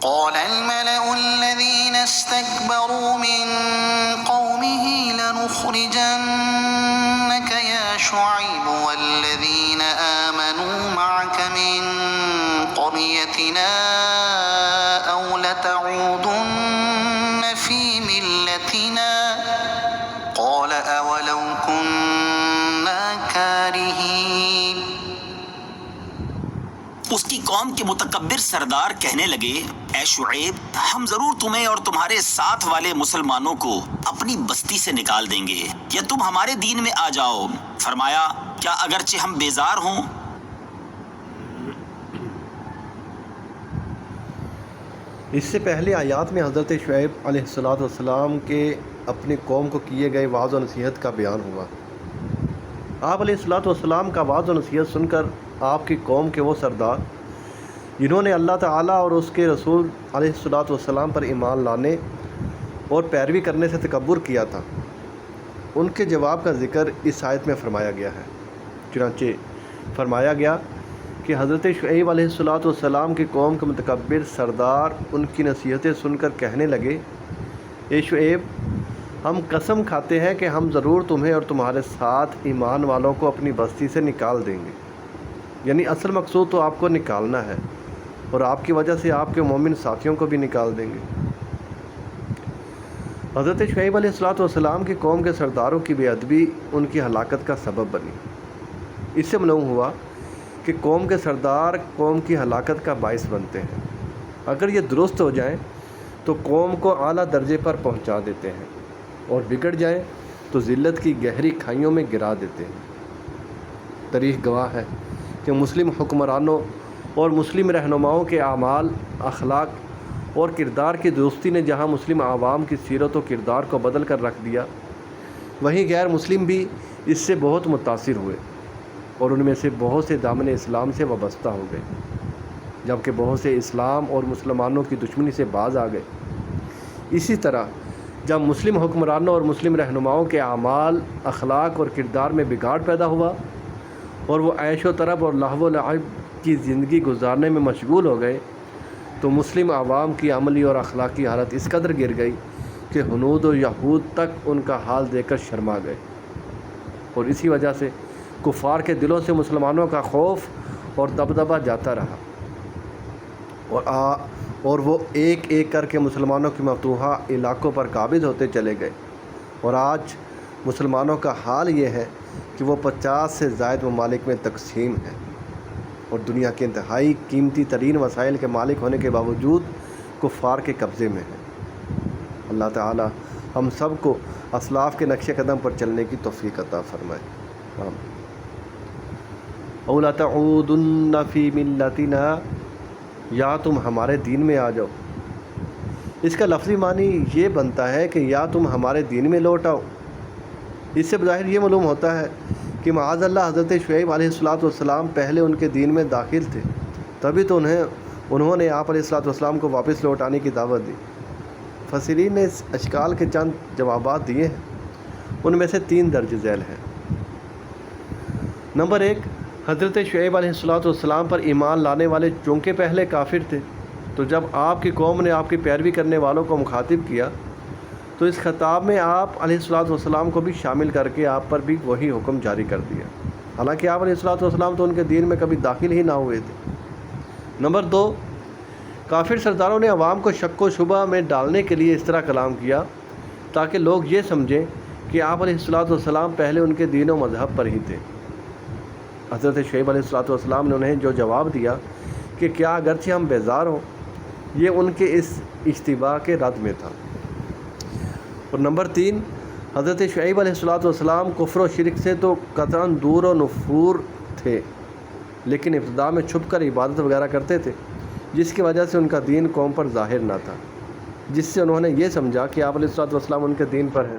قال الملأ الذين استكبروا من قومه لنخرجنك يا شعيب والذين آمنوا معك من قريتنا أو لتعودن في ملتنا قال أولو كنا كارهين۔ اس کی قوم کے متکبر سردار کہنے لگے، اے شعیب، ہم ضرور تمہیں اور تمہارے ساتھ والے مسلمانوں کو اپنی بستی سے نکال دیں گے یا تم ہمارے دین میں آ جاؤ۔ فرمایا، کیا اگرچہ ہم بیزار ہوں؟ اس سے پہلے آیات میں حضرت شعیب علیہ السلام کے اپنی قوم کو کیے گئے وعظ و نصیحت کا بیان ہوا۔ آپ علیہ السلام کا وعظ و نصیحت سن کر آپ کی قوم کے وہ سردار جنہوں نے اللہ تعالیٰ اور اس کے رسول علیہ السلام پر ایمان لانے اور پیروی کرنے سے تکبر کیا تھا، ان کے جواب کا ذکر اس آیت میں فرمایا گیا ہے۔ چنانچہ فرمایا گیا کہ حضرت شعیب علیہ السلام کی قوم کے متکبر سردار ان کی نصیحتیں سن کر کہنے لگے، اے شعیب، ہم قسم کھاتے ہیں کہ ہم ضرور تمہیں اور تمہارے ساتھ ایمان والوں کو اپنی بستی سے نکال دیں گے۔ یعنی اصل مقصود تو آپ کو نکالنا ہے، اور آپ کی وجہ سے آپ کے مومن ساتھیوں کو بھی نکال دیں گے۔ حضرت شعیب علیہ السلام کی قوم کے سرداروں کی بے ادبی ان کی ہلاکت کا سبب بنی۔ اس سے معلوم ہوا کہ قوم کے سردار قوم کی ہلاکت کا باعث بنتے ہیں۔ اگر یہ درست ہو جائیں تو قوم کو اعلیٰ درجے پر پہنچا دیتے ہیں، اور بگڑ جائیں تو ذلت کی گہری کھائیوں میں گرا دیتے ہیں۔ تاریخ گواہ ہے کہ مسلم حکمرانوں اور مسلم رہنماؤں کے اعمال، اخلاق اور کردار کی درستی نے جہاں مسلم عوام کی سیرت و کردار کو بدل کر رکھ دیا، وہیں غیر مسلم بھی اس سے بہت متاثر ہوئے، اور ان میں سے بہت سے دامن اسلام سے وابستہ ہو گئے، جبکہ بہت سے اسلام اور مسلمانوں کی دشمنی سے باز آ گئے۔ اسی طرح جب مسلم حکمرانوں اور مسلم رہنماؤں کے اعمال، اخلاق اور کردار میں بگاڑ پیدا ہوا، اور وہ عیش و طرب اور لہو و لعب کی زندگی گزارنے میں مشغول ہو گئے، تو مسلم عوام کی عملی اور اخلاقی حالت اس قدر گر گئی کہ ہنود و یہود تک ان کا حال دیکھ کر شرما گئے، اور اسی وجہ سے کفار کے دلوں سے مسلمانوں کا خوف اور دبدبہ جاتا رہا، اور وہ ایک ایک کر کے مسلمانوں کے مفتوحہ علاقوں پر قابض ہوتے چلے گئے، اور آج مسلمانوں کا حال یہ ہے کہ وہ 50 سے زائد ممالک میں تقسیم ہے، اور دنیا کے انتہائی قیمتی ترین وسائل کے مالک ہونے کے باوجود کفار کے قبضے میں ہے۔ اللہ تعالی ہم سب کو اسلاف کے نقش قدم پر چلنے کی توفیق عطا فرمائے۔ آمین۔ اَوْ لَتَعُودُنَّ فِي مِلَّتِنَا، یا تم ہمارے دین میں آ جاؤ۔ اس کا لفظی معنی یہ بنتا ہے کہ یا تم ہمارے دین میں لوٹ آؤ۔ اس سے بظاہر یہ معلوم ہوتا ہے کہ معاذ اللہ حضرت شعیب علیہ السلام پہلے ان کے دین میں داخل تھے، تبھی تو انہوں نے آپ علیہ السلام کو واپس لوٹ آنے کی دعوت دی۔ مفسرین نے اس اشکال کے چند جوابات دیے ہیں، ان میں سے 3 درج ذیل ہیں۔ نمبر 1، حضرت شعیب علیہ السلام پر ایمان لانے والے چونکہ پہلے کافر تھے، تو جب آپ کی قوم نے آپ کی پیروی کرنے والوں کو مخاطب کیا تو اس خطاب میں آپ علیہ السلام کو بھی شامل کر کے آپ پر بھی وہی حکم جاری کر دیا، حالانکہ آپ علیہ السلام تو ان کے دین میں کبھی داخل ہی نہ ہوئے تھے۔ نمبر 2، کافر سرداروں نے عوام کو شک و شبہ میں ڈالنے کے لیے اس طرح کلام کیا تاکہ لوگ یہ سمجھیں کہ آپ علیہ السلام پہلے ان کے دین و مذہب پر ہی تھے۔ حضرت شعیب علیہ السلام نے انہیں جو جواب دیا کہ کیا اگرچہ ہم بیزار ہوں، یہ ان کے اس اشتباہ کے رد میں تھا۔ اور نمبر 3، حضرت شعیب علیہ السلام کفر و شرک سے تو قطعاً دور و نفور تھے، لیکن ابتدا میں چھپ کر عبادت وغیرہ کرتے تھے، جس کی وجہ سے ان کا دین قوم پر ظاہر نہ تھا، جس سے انہوں نے یہ سمجھا کہ آپ علیہ السلام ان کے دین پر ہیں۔